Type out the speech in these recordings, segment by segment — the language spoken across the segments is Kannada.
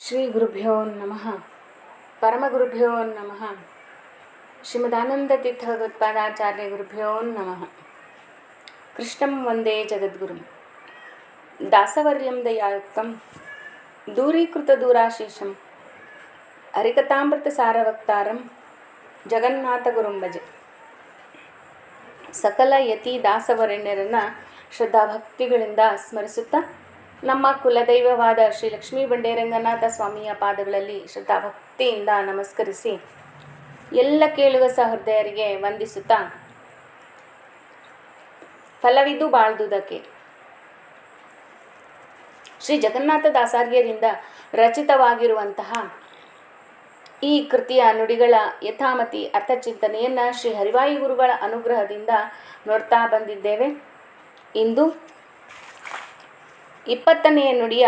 ಶ್ರೀ ಗುರುಭ್ಯೋ ನಮಃ. ಪರಮಗುರುಭ್ಯೋ ನಮಃ. ಶ್ರೀಮದಾನಂದತೀರ್ಥ ಭಗವತ್ಪಾದಾಚಾರ್ಯ ಗುರುಭ್ಯೋ ನಮಃ. ಕೃಷ್ಣಂ ವಂದೇ ಜಗದ್ಗುರುಂ ದಾಸವರ್ಯಂ ದಯಾಯುಕ್ತಂ ದೂರೀಕೃತ ದೂರಾಶೀಷಂ ಹರಿಕಥಾಮೃತ ಸಾರವಕ್ತಾರಂ ಜಗನ್ನಾಥ ಗುರುಂ ಭಜೆ. ಸಕಲ ಯತಿ ದಾಸವರಣ್ಯರನ್ನು ಶ್ರದ್ಧಾಭಕ್ತಿಗಳಿಂದ ಸ್ಮರಿಸುತ್ತಾ ನಮ್ಮ ಕುಲದೈವವಾದ ಶ್ರೀ ಲಕ್ಷ್ಮೀ ಬಂಡೇರಂಗನಾಥ ಸ್ವಾಮಿಯ ಪಾದಗಳಲ್ಲಿ ಶ್ರದ್ಧಾಭಕ್ತಿಯಿಂದ ನಮಸ್ಕರಿಸಿ ಎಲ್ಲ ಕೇಳುವ ಸಹೃದಯರಿಗೆ ವಂದಿಸುತ್ತಾ, ಫಲವಿದು ಬಾಳ್ದುದಕ್ಕೆ ಶ್ರೀ ಜಗನ್ನಾಥ ದಾಸಾರ್ಯರಿಂದ ರಚಿತವಾಗಿರುವಂತಹ ಈ ಕೃತಿಯ ನುಡಿಗಳ ಯಥಾಮತಿ ಅರ್ಥಚಿಂತನೆಯನ್ನು ಶ್ರೀ ಹರಿವಾಯು ಗುರುಗಳ ಅನುಗ್ರಹದಿಂದ ನೋಡ್ತಾ ಬಂದಿದ್ದೇವೆ. ಇಂದು 20ನೇ ನುಡಿಯ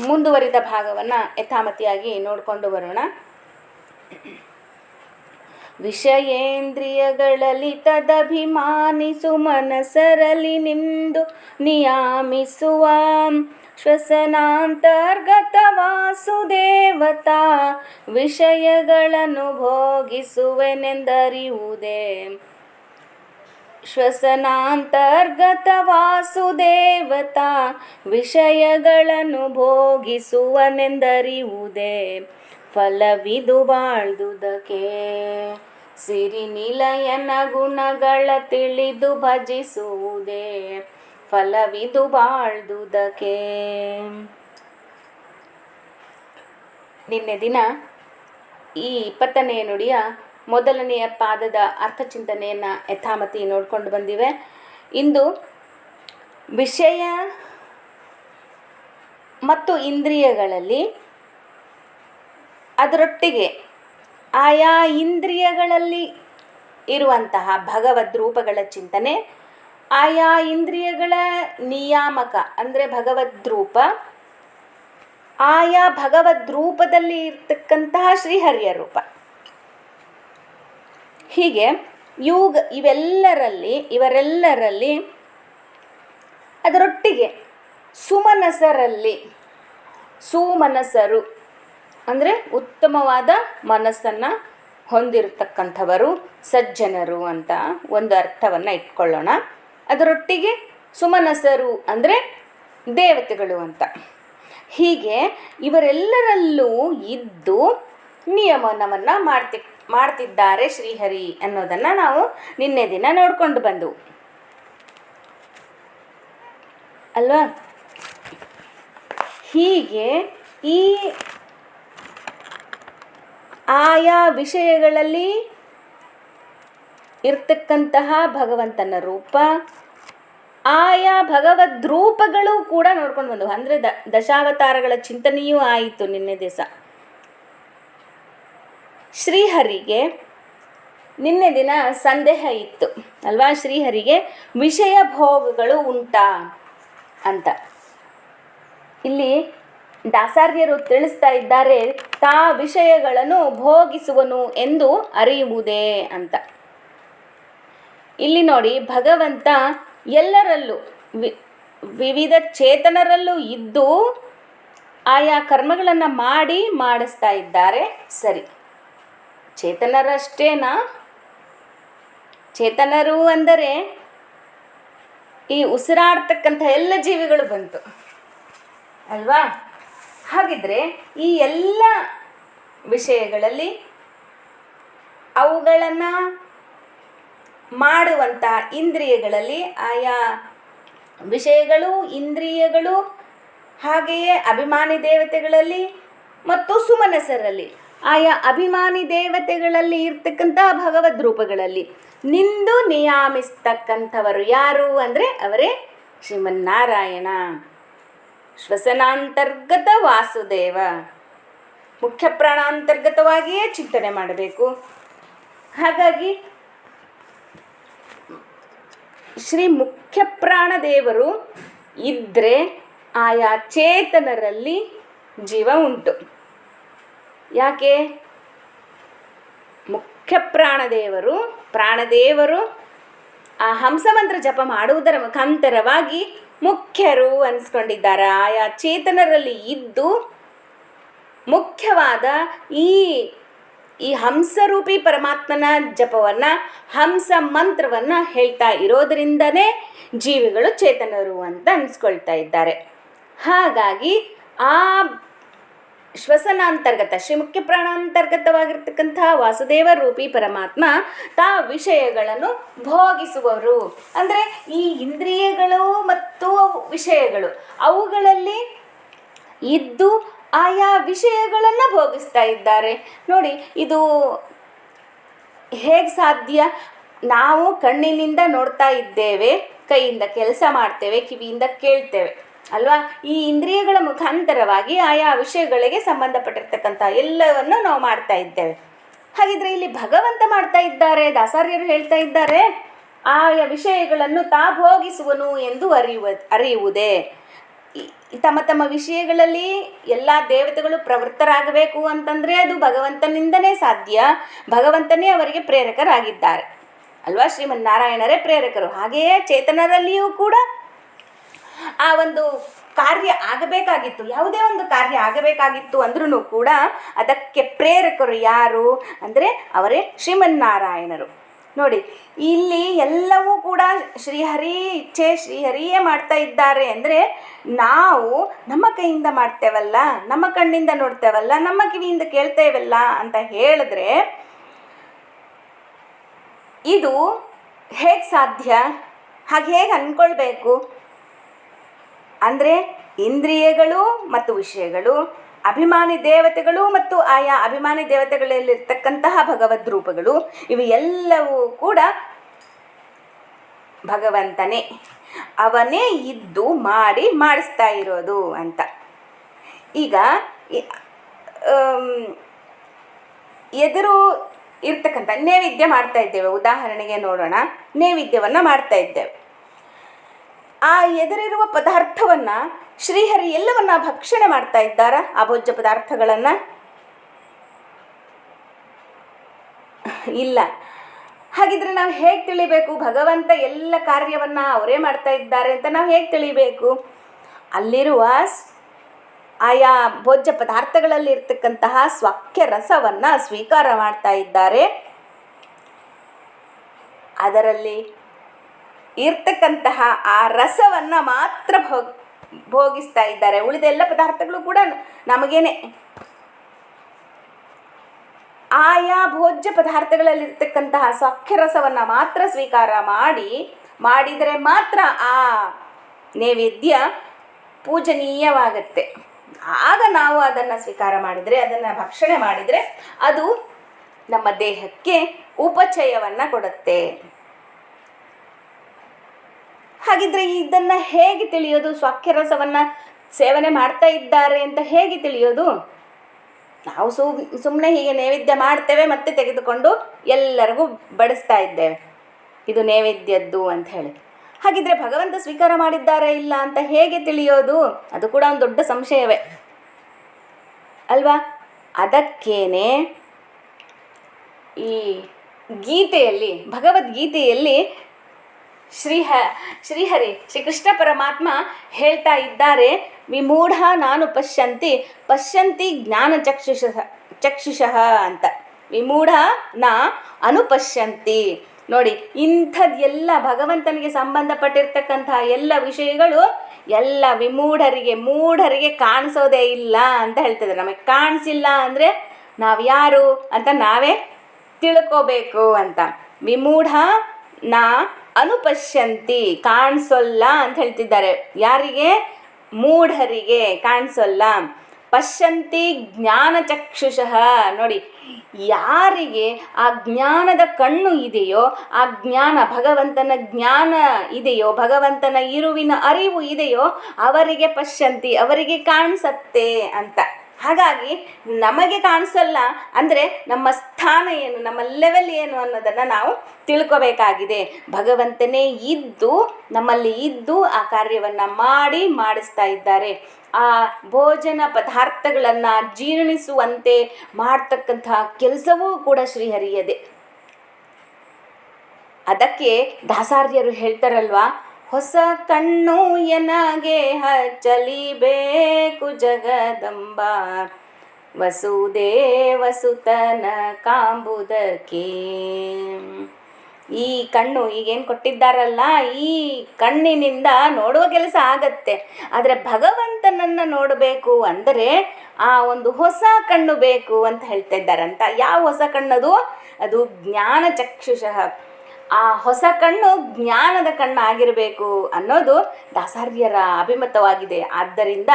ಮುಂದುವರಿದ ಭಾಗವನ್ನು ಯಥಾಮತಿಯಾಗಿ ನೋಡಿಕೊಂಡು ಬರೋಣ. ವಿಷಯೇಂದ್ರಿಯಗಳಲ್ಲಿ ತದಭಿಮಾನಿಸು ಮನಸರಲಿ ನಿಂದು ನಿಯಾಮಿಸುವ ಶ್ವಸನಾಂತರ್ಗತ ವಾಸುದೇವತಾ ವಿಷಯಗಳನ್ನು ಭೋಗಿಸುವೆನೆಂದರಿಯುವುದೇ. ಶ್ವಸನಾಂತರ್ಗತ ವಾಸುದೇವತಾ ವಿಷಯಗಳನ್ನು ಭೋಗಿಸುವನೆಂದರಿಯುವುದೇ. ಫಲವಿದು ಬಾಳ್ದುದಕ್ಕೆ ಸಿರಿನಿಲಯನ ಗುಣಗಳ ತಿಳಿದು ಭಜಿಸುವುದೇ. ಫಲವಿದು ಬಾಳ್ದುದಕ್ಕೆ. ನಿನ್ನೆ ದಿನ ಈ 20ನೇ ನುಡಿಯ ಮೊದಲನೆಯ ಪಾದದ ಅರ್ಥಚಿಂತನೆಯನ್ನು ಯಥಾಮತಿ ನೋಡಿಕೊಂಡು ಬಂದಿವೆ. ಇಂದು ವಿಷಯ ಮತ್ತು ಇಂದ್ರಿಯಗಳಲ್ಲಿ ಅದರೊಟ್ಟಿಗೆ ಆಯಾ ಇಂದ್ರಿಯಗಳಲ್ಲಿ ಇರುವಂತಹ ಭಗವದ್ ರೂಪಗಳ ಚಿಂತನೆ, ಆಯಾ ಇಂದ್ರಿಯಗಳ ನಿಯಾಮಕ ಅಂದರೆ ಭಗವದ್ ರೂಪ, ಆಯಾ ಭಗವದ್ ರೂಪದಲ್ಲಿ ಇರ್ತಕ್ಕಂತಹ ಶ್ರೀಹರಿಯ ರೂಪ, ಹೀಗೆ ಇವರೆಲ್ಲರಲ್ಲಿ ಅದರೊಟ್ಟಿಗೆ ಸುಮನಸರು ಅಂದರೆ ಉತ್ತಮವಾದ ಮನಸ್ಸನ್ನು ಹೊಂದಿರತಕ್ಕಂಥವರು ಸಜ್ಜನರು ಅಂತ ಒಂದು ಅರ್ಥವನ್ನು ಇಟ್ಕೊಳ್ಳೋಣ. ಅದರೊಟ್ಟಿಗೆ ಸುಮನಸರು ಅಂದರೆ ದೇವತೆಗಳು ಅಂತ. ಹೀಗೆ ಇವರೆಲ್ಲರಲ್ಲೂ ಇದ್ದು ನಿಯಮನವನ್ನು ಮಾಡ್ತಿದ್ದಾರೆ ಶ್ರೀಹರಿ ಅನ್ನೋದನ್ನು ನಾವು ನಿನ್ನೆ ದಿನ ನೋಡ್ಕೊಂಡು ಬಂದವು ಅಲ್ವಾ. ಹೀಗೆ ಈ ಆಯಾ ವಿಷಯಗಳಲ್ಲಿ ಇರ್ತಕ್ಕಂತಹ ಭಗವಂತನ ರೂಪ, ಆಯಾ ಭಗವದ್ ರೂಪಗಳು ಕೂಡ ನೋಡ್ಕೊಂಡು ಬಂದವು. ಅಂದರೆ ದಶಾವತಾರಗಳ ಚಿಂತನೆಯೂ ಆಯಿತು ನಿನ್ನೆ ದಿವಸ. ಶ್ರೀಹರಿಗೆ ನಿನ್ನೆ ದಿನ ಸಂದೇಹ ಇತ್ತು ಅಲ್ವಾ, ಶ್ರೀಹರಿಗೆ ವಿಷಯ ಭೋಗಗಳು ಉಂಟಾ ಅಂತ. ಇಲ್ಲಿ ದಾಸಾರ್ಯರು ತಿಳಿಸ್ತಾ ಇದ್ದಾರೆ, ತಾ ವಿಷಯಗಳನ್ನು ಭೋಗಿಸುವನು ಎಂದು ಅರಿಯುವುದೇ ಅಂತ. ಇಲ್ಲಿ ನೋಡಿ, ಭಗವಂತ ಎಲ್ಲರಲ್ಲೂ ವಿವಿಧ ಚೇತನರಲ್ಲೂ ಇದ್ದು ಆಯಾ ಕರ್ಮಗಳನ್ನು ಮಾಡಿಸ್ತಾ ಇದ್ದಾರೆ. ಸರಿ, ಚೇತನರಷ್ಟೇನಾ? ಚೇತನರು ಅಂದರೆ ಈ ಉಸಿರಾಡ್ತಕ್ಕಂಥ ಎಲ್ಲ ಜೀವಿಗಳು ಬಂತು ಅಲ್ವಾ. ಹಾಗಿದ್ರೆ ಈ ಎಲ್ಲ ವಿಷಯಗಳಲ್ಲಿ ಅವುಗಳನ್ನು ಮಾಡುವಂಥ ಇಂದ್ರಿಯಗಳಲ್ಲಿ ಆಯಾ ವಿಷಯಗಳು, ಇಂದ್ರಿಯಗಳು, ಹಾಗೆಯೇ ಅಭಿಮಾನಿ ದೇವತೆಗಳಲ್ಲಿ ಮತ್ತು ಸುಮನಸರಲ್ಲಿ ಆಯಾ ಅಭಿಮಾನಿ ದೇವತೆಗಳಲ್ಲಿ ಇರ್ತಕ್ಕಂತಹ ಭಗವದ್ ರೂಪಗಳಲ್ಲಿ ನಿಂದು ನಿಯಾಮಿಸ್ತಕ್ಕಂಥವರು ಯಾರು ಅಂದರೆ ಅವರೇ ಶ್ರೀಮನ್ನಾರಾಯಣ. ಶ್ವಸನಾಂತರ್ಗತ ವಾಸುದೇವ, ಮುಖ್ಯ ಪ್ರಾಣಾಂತರ್ಗತವಾಗಿಯೇ ಚಿಂತನೆ ಮಾಡಬೇಕು. ಹಾಗಾಗಿ ಶ್ರೀ ಮುಖ್ಯ ಪ್ರಾಣದೇವರು ಇದ್ದರೆ ಆಯಾ ಚೇತನರಲ್ಲಿ ಜೀವ ಉಂಟು. ಯಾಕೆ? ಮುಖ್ಯ ಪ್ರಾಣದೇವರು ಆ ಹಂಸಮಂತ್ರ ಜಪ ಮಾಡುವುದರ ಮುಖಾಂತರವಾಗಿ ಮುಖ್ಯರು ಅನಿಸ್ಕೊಂಡಿದ್ದಾರೆ. ಆಯಾ ಚೇತನರಲ್ಲಿ ಇದ್ದು ಮುಖ್ಯವಾದ ಈ ಈ ಹಂಸರೂಪಿ ಪರಮಾತ್ಮನ ಜಪವನ್ನು, ಹಂಸ ಮಂತ್ರವನ್ನು ಹೇಳ್ತಾ ಇರೋದರಿಂದನೇ ಜೀವಿಗಳು ಚೇತನರು ಅಂತ ಅನಿಸ್ಕೊಳ್ತಾ ಇದ್ದಾರೆ. ಹಾಗಾಗಿ ಆ ಶ್ವಸನಾಂತರ್ಗತ ಶ್ರೀಮುಖ್ಯ ಪ್ರಾಣಾಂತರ್ಗತವಾಗಿರ್ತಕ್ಕಂಥ ವಾಸುದೇವ ರೂಪಿ ಪರಮಾತ್ಮ ತಾ ವಿಷಯಗಳನ್ನು ಭೋಗಿಸುವವರು. ಅಂದರೆ ಈ ಇಂದ್ರಿಯಗಳು ಮತ್ತು ವಿಷಯಗಳು ಅವುಗಳಲ್ಲಿ ಇದ್ದು ಆಯಾ ವಿಷಯಗಳನ್ನು ಭೋಗಿಸ್ತಾ ಇದ್ದಾರೆ. ನೋಡಿ, ಇದು ಹೇಗೆ ಸಾಧ್ಯ? ನಾವು ಕಣ್ಣಿನಿಂದ ನೋಡ್ತಾ ಇದ್ದೇವೆ, ಕೈಯಿಂದ ಕೆಲಸ ಮಾಡ್ತೇವೆ, ಕಿವಿಯಿಂದ ಕೇಳ್ತೇವೆ ಅಲ್ವಾ? ಈ ಇಂದ್ರಿಯಗಳ ಮುಖಾಂತರವಾಗಿ ಆಯಾ ವಿಷಯಗಳಿಗೆ ಸಂಬಂಧಪಟ್ಟಿರ್ತಕ್ಕಂಥ ಎಲ್ಲವನ್ನು ನಾವು ಮಾಡ್ತಾ ಇದ್ದೇವೆ. ಹಾಗಿದ್ರೆ ಇಲ್ಲಿ ಭಗವಂತ ಮಾಡ್ತಾ ಇದ್ದಾರೆ, ದಾಸಾರ್ಯರು ಹೇಳ್ತಾ ಇದ್ದಾರೆ, ಆಯಾ ವಿಷಯಗಳನ್ನು ತಾ ಭೋಗಿಸುವನು ಎಂದು ಅರಿಯುವುದೇ. ತಮ್ಮ ತಮ್ಮ ವಿಷಯಗಳಲ್ಲಿ ಎಲ್ಲ ದೇವತೆಗಳು ಪ್ರವೃತ್ತರಾಗಬೇಕು ಅಂತಂದರೆ ಅದು ಭಗವಂತನಿಂದನೇ ಸಾಧ್ಯ. ಭಗವಂತನೇ ಅವರಿಗೆ ಪ್ರೇರಕರಾಗಿದ್ದಾರೆ ಅಲ್ವಾ? ಶ್ರೀಮನ್ನಾರಾಯಣರೇ ಪ್ರೇರಕರು. ಹಾಗೆಯೇ ಚೇತನರಲ್ಲಿಯೂ ಕೂಡ ಆ ಒಂದು ಕಾರ್ಯ ಆಗಬೇಕಾಗಿತ್ತು, ಯಾವುದೇ ಒಂದು ಕಾರ್ಯ ಆಗಬೇಕಾಗಿತ್ತು ಅಂದ್ರೂ ಕೂಡ ಅದಕ್ಕೆ ಪ್ರೇರಕರು ಯಾರು ಅಂದರೆ ಅವರೇ ಶ್ರೀಮನ್ನಾರಾಯಣರು. ನೋಡಿ, ಇಲ್ಲಿ ಎಲ್ಲವೂ ಕೂಡ ಶ್ರೀಹರಿ ಇಚ್ಛೆ, ಶ್ರೀಹರಿಯೇ ಮಾಡ್ತಾ ಇದ್ದಾರೆ ಅಂದರೆ ನಾವು ನಮ್ಮ ಕೈಯಿಂದ ಮಾಡ್ತೇವಲ್ಲ, ನಮ್ಮ ಕಣ್ಣಿಂದ ನೋಡ್ತೇವಲ್ಲ, ನಮ್ಮ ಕಿವಿಯಿಂದ ಕೇಳ್ತೇವಲ್ಲ ಅಂತ ಹೇಳಿದ್ರೆ ಇದು ಹೇಗೆ ಸಾಧ್ಯ? ಹಾಗೆ ಹೇಗೆ ಅಂದ್ಕೊಳ್ಬೇಕು ಅಂದರೆ ಇಂದ್ರಿಯಗಳು ಮತ್ತು ವಿಷಯಗಳು, ಅಭಿಮಾನಿ ದೇವತೆಗಳು ಮತ್ತು ಆಯಾ ಅಭಿಮಾನಿ ದೇವತೆಗಳಲ್ಲಿರ್ತಕ್ಕಂತಹ ಭಗವದ್ ರೂಪಗಳು, ಇವು ಎಲ್ಲವೂ ಕೂಡ ಭಗವಂತನೇ, ಅವನೇ ಇದ್ದು ಮಾಡಿಸ್ತಾ ಇರೋದು ಅಂತ. ಈಗ ಎದುರು ಇರ್ತಕ್ಕಂಥ ನೈವೇದ್ಯ ಮಾಡ್ತಾ ಇದ್ದೇವೆ, ಉದಾಹರಣೆಗೆ ನೋಡೋಣ, ನೈವೇದ್ಯವನ್ನು ಮಾಡ್ತಾ ಇದ್ದೇವೆ. ಆ ಎದುರಿರುವ ಪದಾರ್ಥವನ್ನು ಶ್ರೀಹರಿ ಎಲ್ಲವನ್ನ ಭಕ್ಷಣೆ ಮಾಡ್ತಾ ಇದ್ದಾರ? ಆ ಭೋಜ್ಯ ಪದಾರ್ಥಗಳನ್ನು ಇಲ್ಲ. ಹಾಗಿದ್ರೆ ನಾವು ಹೇಗೆ ತಿಳಿಬೇಕು ಭಗವಂತ ಎಲ್ಲ ಕಾರ್ಯವನ್ನು ಅವರೇ ಮಾಡ್ತಾ ಇದ್ದಾರೆ ಅಂತ? ನಾವು ಹೇಗೆ ತಿಳಿಬೇಕು? ಅಲ್ಲಿರುವ ಆಯಾ ಭೋಜ್ಯ ಪದಾರ್ಥಗಳಲ್ಲಿ ಇರ್ತಕ್ಕಂತಹ ಸ್ವಕ್ಯ ರಸವನ್ನು ಸ್ವೀಕಾರ ಮಾಡ್ತಾ ಇದ್ದಾರೆ, ಅದರಲ್ಲಿ ಇರ್ತಕ್ಕಂತಹ ಆ ರಸವನ್ನು ಮಾತ್ರ ಭೋಗಿಸ್ತಾ ಇದ್ದಾರೆ. ಉಳಿದ ಎಲ್ಲ ಪದಾರ್ಥಗಳು ಕೂಡ ನಮಗೇನೆ. ಆಯಾ ಭೋಜ್ಯ ಪದಾರ್ಥಗಳಲ್ಲಿರ್ತಕ್ಕಂತಹ ಸ್ವಕ್ಯ ರಸವನ್ನು ಮಾತ್ರ ಸ್ವೀಕಾರ ಮಾಡಿದರೆ ಮಾತ್ರ ಆ ನೈವೇದ್ಯ ಪೂಜನೀಯವಾಗುತ್ತೆ. ಆಗ ನಾವು ಅದನ್ನು ಸ್ವೀಕಾರ ಮಾಡಿದರೆ, ಅದನ್ನು ಭಕ್ಷಣೆ ಮಾಡಿದರೆ ಅದು ನಮ್ಮ ದೇಹಕ್ಕೆ ಉಪಚಯವನ್ನು ಕೊಡುತ್ತೆ. ಹಾಗಿದ್ರೆ ಇದನ್ನು ಹೇಗೆ ತಿಳಿಯೋದು? ಸ್ವಕ್ಯ ರಸವನ್ನು ಸೇವನೆ ಮಾಡ್ತಾ ಇದ್ದಾರೆ ಅಂತ ಹೇಗೆ ತಿಳಿಯೋದು? ನಾವು ಸುಮ್ಮನೆ ಹೀಗೆ ನೈವೇದ್ಯ ಮಾಡ್ತೇವೆ, ಮತ್ತೆ ತೆಗೆದುಕೊಂಡು ಎಲ್ಲರಿಗೂ ಬಡಿಸ್ತಾ ಇದ್ದೇವೆ, ಇದು ನೈವೇದ್ಯದ್ದು ಅಂತ ಹೇಳಿ. ಹಾಗಿದ್ರೆ ಭಗವಂತ ಸ್ವೀಕಾರ ಮಾಡಿದ್ದಾರೆ ಇಲ್ಲ ಅಂತ ಹೇಗೆ ತಿಳಿಯೋದು? ಅದು ಕೂಡ ಒಂದು ದೊಡ್ಡ ಸಂಶಯವೇ ಅಲ್ವಾ? ಅದಕ್ಕೇನೆ ಈ ಗೀತೆಯಲ್ಲಿ, ಭಗವದ್ಗೀತೆಯಲ್ಲಿ ಶ್ರೀಹರಿ ಶ್ರೀಕೃಷ್ಣ ಪರಮಾತ್ಮ ಹೇಳ್ತಾ ಇದ್ದಾರೆ, ವಿಮೂಢ ನಾನು ಪಶ್ಯಂತಿ ಜ್ಞಾನ ಚಕ್ಷುಷಃ ಅಂತ. ವಿಮೂಢ ನಾ ಅನುಪಶ್ಯಂತಿ. ನೋಡಿ, ಇಂಥದ್ದೆಲ್ಲ ಭಗವಂತನಿಗೆ ಸಂಬಂಧಪಟ್ಟಿರ್ತಕ್ಕಂತಹ ಎಲ್ಲ ವಿಷಯಗಳು ಎಲ್ಲ ಮೂಢರಿಗೆ ಕಾಣಿಸೋದೇ ಇಲ್ಲ ಅಂತ ಹೇಳ್ತಿದ್ದಾರೆ. ನಮಗೆ ಕಾಣಿಸಿಲ್ಲ ಅಂದರೆ ನಾವು ಯಾರು ಅಂತ ನಾವೇ ತಿಳ್ಕೋಬೇಕು ಅಂತ. ವಿಮೂಢ ನಾ ಅನುಪಶ್ಯಂತಿ, ಕಾಣಿಸೋಲ್ಲ ಅಂತ ಹೇಳ್ತಿದ್ದಾರೆ. ಯಾರಿಗೆ? ಮೂಢರಿಗೆ ಕಾಣಿಸೋಲ್ಲ. ಪಶ್ಯಂತಿ ಜ್ಞಾನ ಚಕ್ಷುಷಃ. ನೋಡಿ, ಯಾರಿಗೆ ಆ ಜ್ಞಾನದ ಕಣ್ಣು ಇದೆಯೋ, ಆ ಜ್ಞಾನ, ಭಗವಂತನ ಜ್ಞಾನ ಇದೆಯೋ, ಭಗವಂತನ ಇರುವಿನ ಅರಿವು ಇದೆಯೋ, ಅವರಿಗೆ ಪಶ್ಯಂತಿ, ಅವರಿಗೆ ಕಾಣಿಸತ್ತೆ ಅಂತ. ಹಾಗಾಗಿ ನಮಗೆ ಕಾಣಿಸಲ್ಲ ಅಂದರೆ ನಮ್ಮ ಸ್ಥಾನ ಏನು, ನಮ್ಮ ಲೆವೆಲ್ ಏನು ಅನ್ನೋದನ್ನು ನಾವು ತಿಳ್ಕೋಬೇಕಾಗಿದೆ. ಭಗವಂತನೇ ಇದ್ದು, ನಮ್ಮಲ್ಲಿ ಇದ್ದು ಆ ಕಾರ್ಯವನ್ನು ಮಾಡಿಸ್ತಾ ಇದ್ದಾರೆ. ಆ ಭೋಜನ ಪದಾರ್ಥಗಳನ್ನು ಜೀರ್ಣಿಸುವಂತೆ ಮಾಡ್ತಕ್ಕಂತಹ ಕೆಲಸವೂ ಕೂಡ ಶ್ರೀಹರಿಯದೇ. ಅದಕ್ಕೆ ದಾಸಾರ್ಯರು ಹೇಳ್ತಾರಲ್ವಾ, ಹೊಸ ಕಣ್ಣು ಎನಗೆ ಹಚ್ಚಲಿಬೇಕು ಜಗದಂಬ, ವಸುದೇವಸುತನ ಕಾಂಬುದಕ್ಕೆ. ಈ ಕಣ್ಣು ಈಗೇನು ಕೊಟ್ಟಿದ್ದಾರಲ್ಲ, ಈ ಕಣ್ಣಿನಿಂದ ನೋಡುವ ಕೆಲಸ ಆಗತ್ತೆ. ಆದರೆ ಭಗವಂತನನ್ನು ನೋಡಬೇಕು ಅಂದರೆ ಆ ಒಂದು ಹೊಸ ಕಣ್ಣು ಬೇಕು ಅಂತ ಹೇಳ್ತಾ ಇದ್ದಾರಂತ. ಯಾವ ಹೊಸ ಕಣ್ಣದು? ಅದು ಜ್ಞಾನ ಚಕ್ಷುಷಃ. ಆ ಹೊಸ ಕಣ್ಣು ಜ್ಞಾನದ ಕಣ್ಣಾಗಿರಬೇಕು ಅನ್ನೋದು ದಾಸಾರ್ಯರ ಅಭಿಮತವಾಗಿದೆ. ಆದ್ದರಿಂದ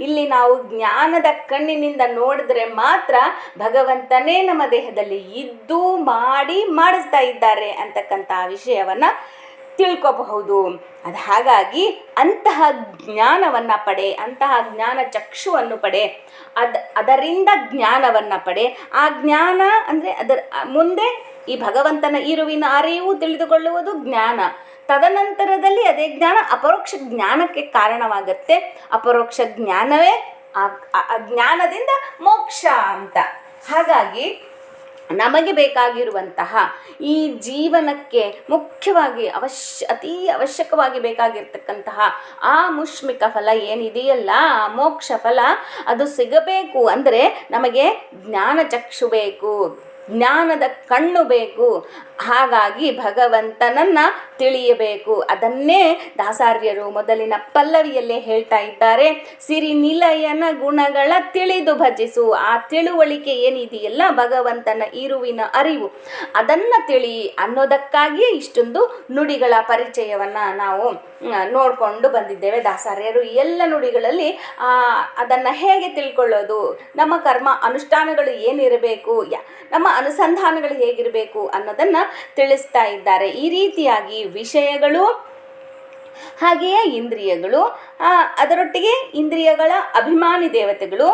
ಇಲ್ಲಿ ನಾವು ಜ್ಞಾನದ ಕಣ್ಣಿನಿಂದ ನೋಡಿದ್ರೆ ಮಾತ್ರ ಭಗವಂತನೇ ನಮ್ಮ ದೇಹದಲ್ಲಿ ಇದ್ದು ಮಾಡಿಸ್ತಾ ಇದ್ದಾರೆ ಅಂತಕ್ಕಂಥ ವಿಷಯವನ್ನು ತಿಳ್ಕೋಬಹುದು. ಅದು ಹಾಗಾಗಿ ಅಂತಹ ಜ್ಞಾನವನ್ನು ಪಡೆ, ಅಂತಹ ಜ್ಞಾನ ಚಕ್ಷುವನ್ನು ಪಡೆ, ಅದರಿಂದ ಜ್ಞಾನವನ್ನು ಪಡೆ. ಆ ಜ್ಞಾನ ಅಂದರೆ ಅದರ ಮುಂದೆ ಈ ಭಗವಂತನ ಇರುವಿನ ಅರಿವು ತಿಳಿದುಕೊಳ್ಳುವುದು ಜ್ಞಾನ. ತದನಂತರದಲ್ಲಿ ಅದೇ ಜ್ಞಾನ ಅಪರೋಕ್ಷ ಜ್ಞಾನಕ್ಕೆ ಕಾರಣವಾಗುತ್ತೆ. ಅಪರೋಕ್ಷ ಜ್ಞಾನವೇ ಆ ಜ್ಞಾನದಿಂದ ಮೋಕ್ಷ ಅಂತ. ಹಾಗಾಗಿ ನಮಗೆ ಬೇಕಾಗಿರುವಂತಹ ಈ ಜೀವನಕ್ಕೆ ಮುಖ್ಯವಾಗಿ ಅತಿ ಅವಶ್ಯಕವಾಗಿ ಬೇಕಾಗಿರ್ತಕ್ಕಂತಹ ಆ ಮುಷ್ಮಿಕ ಫಲ ಏನಿದೆಯಲ್ಲ, ಆ ಮೋಕ್ಷ ಫಲ, ಅದು ಸಿಗಬೇಕು ಅಂದರೆ ನಮಗೆ ಜ್ಞಾನ ಚಕ್ಷು ಬೇಕು, ಜ್ಞಾನದ ಕಣ್ಣು ಬೇಕು. ಹಾಗಾಗಿ ಭಗವಂತನನ್ನು ತಿಳಿಯಬೇಕು. ಅದನ್ನೇ ದಾಸಾರ್ಯರು ಮೊದಲಿನ ಪಲ್ಲವಿಯಲ್ಲೇ ಹೇಳ್ತಾ ಇದ್ದಾರೆ. ಸಿರಿ ನಿಲಯನ ಗುಣಗಳ ತಿಳಿದು ಭಜಿಸು. ಆ ತಿಳುವಳಿಕೆ ಏನಿದೆಯಲ್ಲ, ಭಗವಂತನ ಇರುವಿನ ಅರಿವು, ಅದನ್ನು ತಿಳಿ ಅನ್ನೋದಕ್ಕಾಗಿಯೇ ಇಷ್ಟೊಂದು ನುಡಿಗಳ ಪರಿಚಯವನ್ನು ನಾವು ನೋಡಿಕೊಂಡು ಬಂದಿದ್ದೇವೆ. ದಾಸಾರ್ಯರು ಎಲ್ಲ ನುಡಿಗಳಲ್ಲಿ ಅದನ್ನು ಹೇಗೆ ತಿಳ್ಕೊಳ್ಳೋದು, ನಮ್ಮ ಕರ್ಮ ಅನುಷ್ಠಾನಗಳು ಏನಿರಬೇಕು, ನಮ್ಮ ಅನುಸಂಧಾನಗಳು ಹೇಗಿರಬೇಕು ಅನ್ನೋದನ್ನು ತಿಳಿಸ್ತಾ ಇದ್ದಾರೆ. ಈ ರೀತಿಯಾಗಿ ವಿಷಯಗಳು ಹಾಗೆಯೇ ಇಂದ್ರಿಯಗಳು, ಅದರೊಟ್ಟಿಗೆ ಇಂದ್ರಿಯಗಳ ಅಭಿಮಾನಿ ದೇವತೆಗಳು,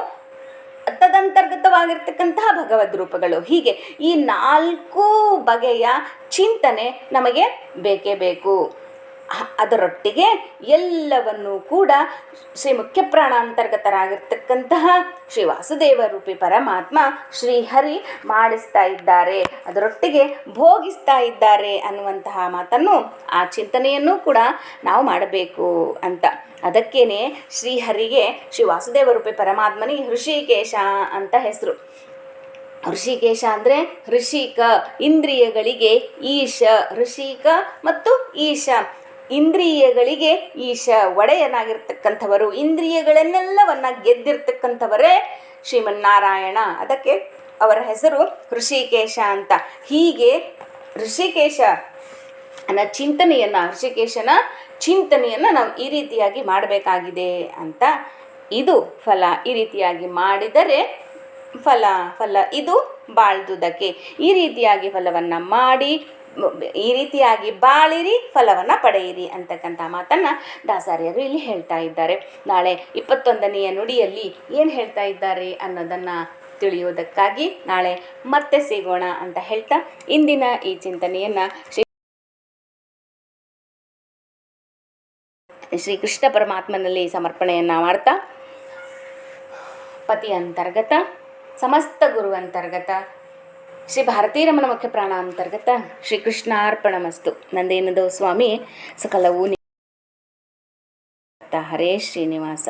ತದಂತರ್ಗತವಾಗಿರ್ತಕ್ಕಂತಹ ಭಗವದ್ ರೂಪಗಳು, ಹೀಗೆ ಈ 4 ಬಗೆಯ ಚಿಂತನೆ ನಮಗೆ ಬೇಕೇ ಬೇಕು. ಅದರೊಟ್ಟಿಗೆ ಎಲ್ಲವನ್ನೂ ಕೂಡ ಶ್ರೀ ಮುಖ್ಯಪ್ರಾಣ ಅಂತರ್ಗತರಾಗಿರ್ತಕ್ಕಂತಹ ಶ್ರೀ ವಾಸುದೇವ ರೂಪಿ ಪರಮಾತ್ಮ ಶ್ರೀಹರಿ ಮಾಡಿಸ್ತಾ ಇದ್ದಾರೆ, ಅದರೊಟ್ಟಿಗೆ ಭೋಗಿಸ್ತಾ ಇದ್ದಾರೆ ಅನ್ನುವಂತಹ ಮಾತನ್ನು, ಆ ಚಿಂತನೆಯನ್ನು ಕೂಡ ನಾವು ಮಾಡಬೇಕು ಅಂತ. ಅದಕ್ಕೇನೆ ಶ್ರೀಹರಿಗೆ, ಶ್ರೀ ವಾಸುದೇವ ರೂಪಿ ಪರಮಾತ್ಮನಿಗೆ ಹೃಷಿಕೇಶ ಅಂತ ಹೆಸರು. ಹೃಷಿಕೇಶ ಅಂದರೆ ಹೃಷಿಕ, ಇಂದ್ರಿಯಗಳಿಗೆ ಈಶ. ಹೃಷಿಕ ಮತ್ತು ಈಶ, ಇಂದ್ರಿಯಗಳಿಗೆ ಈಶ, ಒಡೆಯನಾಗಿರ್ತಕ್ಕಂಥವರು, ಇಂದ್ರಿಯಗಳನ್ನೆಲ್ಲವನ್ನ ಗೆದ್ದಿರ್ತಕ್ಕಂಥವರೇ ಶ್ರೀಮನ್ನಾರಾಯಣ. ಅದಕ್ಕೆ ಅವರ ಹೆಸರು ಹೃಷಿಕೇಶ ಅಂತ. ಹೀಗೆ ಹೃಷಿಕೇಶನ ಚಿಂತನೆಯನ್ನು ನಾವು ಈ ರೀತಿಯಾಗಿ ಮಾಡಬೇಕಾಗಿದೆ ಅಂತ. ಇದು ಫಲ. ಈ ರೀತಿಯಾಗಿ ಮಾಡಿದರೆ ಫಲ ಇದು ಬಾಳ್ದುದಕ್ಕೆ. ಈ ರೀತಿಯಾಗಿ ಫಲವನ್ನು ಮಾಡಿ, ಈ ರೀತಿಯಾಗಿ ಬಾಳಿರಿ, ಫಲವನ್ನು ಪಡೆಯಿರಿ ಅಂತಕ್ಕಂಥ ಮಾತನ್ನು ದಾಸಾರ್ಯರು ಇಲ್ಲಿ ಹೇಳ್ತಾ ಇದ್ದಾರೆ. ನಾಳೆ 21ನೆಯ ನುಡಿಯಲ್ಲಿ ಏನು ಹೇಳ್ತಾ ಇದ್ದಾರೆ ಅನ್ನೋದನ್ನು ತಿಳಿಯುವುದಕ್ಕಾಗಿ ನಾಳೆ ಮತ್ತೆ ಸಿಗೋಣ ಅಂತ ಹೇಳ್ತಾ ಇಂದಿನ ಈ ಚಿಂತನೆಯನ್ನು ಶ್ರೀ ಕೃಷ್ಣ ಪರಮಾತ್ಮನಲ್ಲಿ ಸಮರ್ಪಣೆಯನ್ನು ಮಾಡ್ತಾ, ಪತಿ ಅಂತರ್ಗತ, ಸಮಸ್ತ ಗುರು ಅಂತರ್ಗತ, ಶ್ರೀ ಭಾರತೀರಮಣ ಮುಖ್ಯ ಪ್ರಾಣ ಅಂತರ್ಗತ ಶ್ರೀಕೃಷ್ಣಾರ್ಪಣಮಸ್ತು. ನಂದೇನದೋ ಸ್ವಾಮಿ ಸಕಲವೂ ಹರೇ ಶ್ರೀನಿವಾಸ.